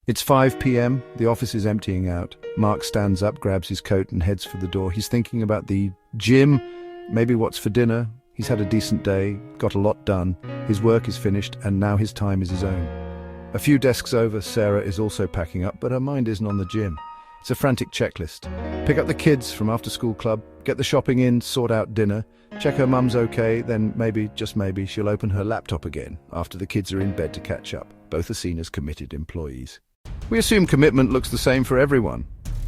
It's 5 p.m. The office is emptying out. Mark stands up, grabs his coat and heads for the door. He's thinking about the gym, maybe what's for dinner. He's had a decent day, got a lot done. His work is finished and now his time is his own. A few desks over, Sarah is also packing up, but her mind isn't on the gym. It's a frantic checklist. Pick up the kids from after-school club, get the shopping in, sort out dinner, check her mum's okay, then maybe, just maybe, she'll open her laptop again after the kids are in bed to catch up. Both are seen as committed employees. We assume commitment looks the same for everyone.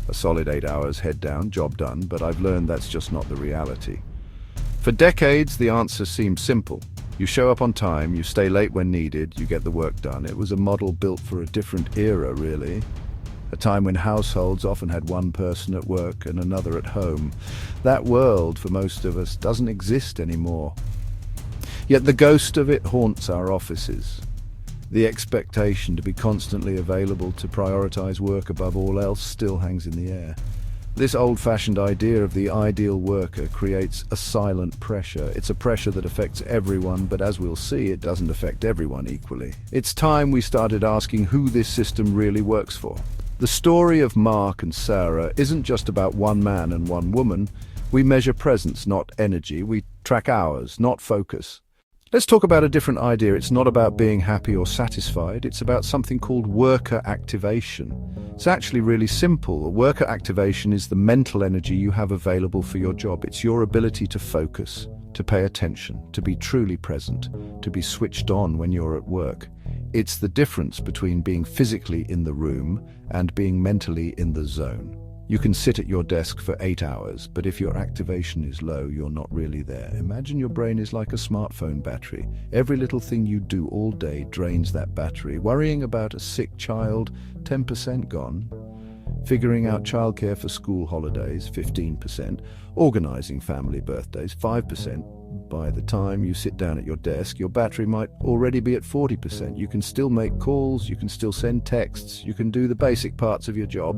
A solid 8 hours, head down, job done, but I've learned that's just not the reality. For decades, the answer seemed simple. You show up on time, you stay late when needed, you get the work done. It was a model built for a different era, really. A time when households often had one person at work and another at home. That world, for most of us, doesn't exist anymore. Yet the ghost of it haunts our offices. The expectation to be constantly available, to prioritize work above all else, still hangs in the air. This old-fashioned idea of the ideal worker creates a silent pressure. It's a pressure that affects everyone, but as we'll see, it doesn't affect everyone equally. It's time we started asking who this system really works for. The story of Mark and Sarah isn't just about one man and one woman. We measure presence, not energy. We track hours, not focus. Let's talk about a different idea. It's not about being happy or satisfied. It's about something called worker activation. It's actually really simple. Worker activation is the mental energy you have available for your job. It's your ability to focus, to pay attention, to be truly present, to be switched on when you're at work. It's the difference between being physically in the room and being mentally in the zone. You can sit at your desk for 8 hours, but if your activation is low, you're not really there. Imagine your brain is like a smartphone battery. Every little thing you do all day drains that battery. Worrying about a sick child, 10% gone. Figuring out childcare for school holidays, 15%. Organizing family birthdays, 5%. By the time you sit down at your desk, your battery might already be at 40%. You can still make calls, you can still send texts, you can do the basic parts of your job.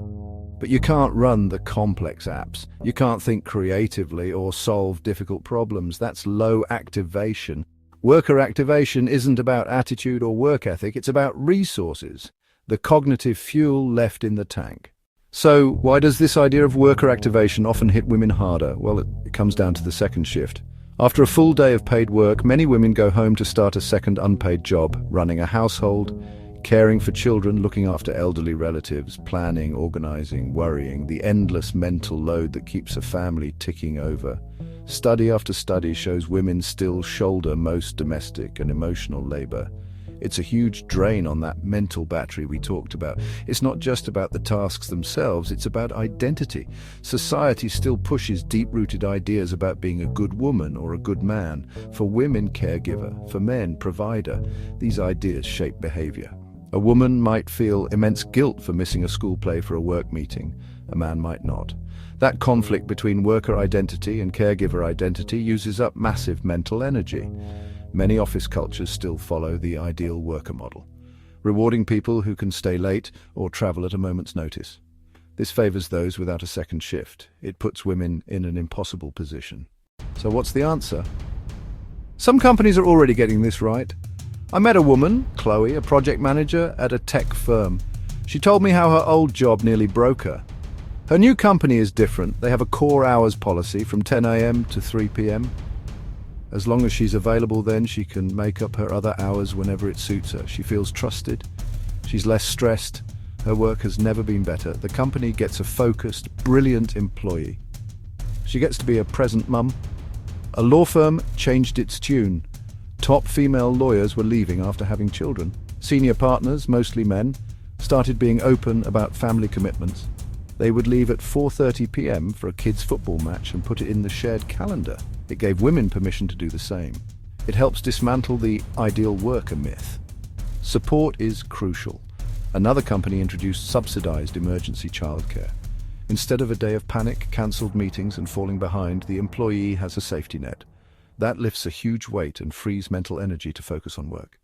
But you can't run the complex apps. You can't think creatively or solve difficult problems. That's low activation. Worker activation isn't about attitude or work ethic, it's about resources, the cognitive fuel left in the tank. So, why does this idea of worker activation often hit women harder? Well, it comes down to the second shift. After a full day of paid work, many women go home to start a second unpaid job, running a household, caring for children, looking after elderly relatives, planning, organizing, worrying, the endless mental load that keeps a family ticking over. Study after study shows women still shoulder most domestic and emotional labor. It's a huge drain on that mental battery we talked about. It's not just about the tasks themselves, it's about identity. Society still pushes deep-rooted ideas about being a good woman or a good man. For women, caregiver. For men, provider. These ideas shape behavior. A woman might feel immense guilt for missing a school play for a work meeting. A man might not. That conflict between worker identity and caregiver identity uses up massive mental energy. Many office cultures still follow the ideal worker model, rewarding people who can stay late or travel at a moment's notice. This favors those without a second shift. It puts women in an impossible position. So what's the answer? Some companies are already getting this right. I met a woman, Chloe, a project manager at a tech firm. She told me how her old job nearly broke her. Her new company is different. They have a core hours policy from 10 a.m. to 3 p.m. As long as she's available then, she can make up her other hours whenever it suits her. She feels trusted. She's less stressed. Her work has never been better. The company gets a focused, brilliant employee. She gets to be a present mum. A law firm changed its tune. Top female lawyers were leaving after having children. Senior partners, mostly men, started being open about family commitments. They would leave at 4:30 p.m. for a kids' football match and put it in the shared calendar. It gave women permission to do the same. It helps dismantle the ideal worker myth. Support is crucial. Another company introduced subsidized emergency childcare. Instead of a day of panic, cancelled meetings and falling behind, the employee has a safety net. That lifts a huge weight and frees mental energy to focus on work.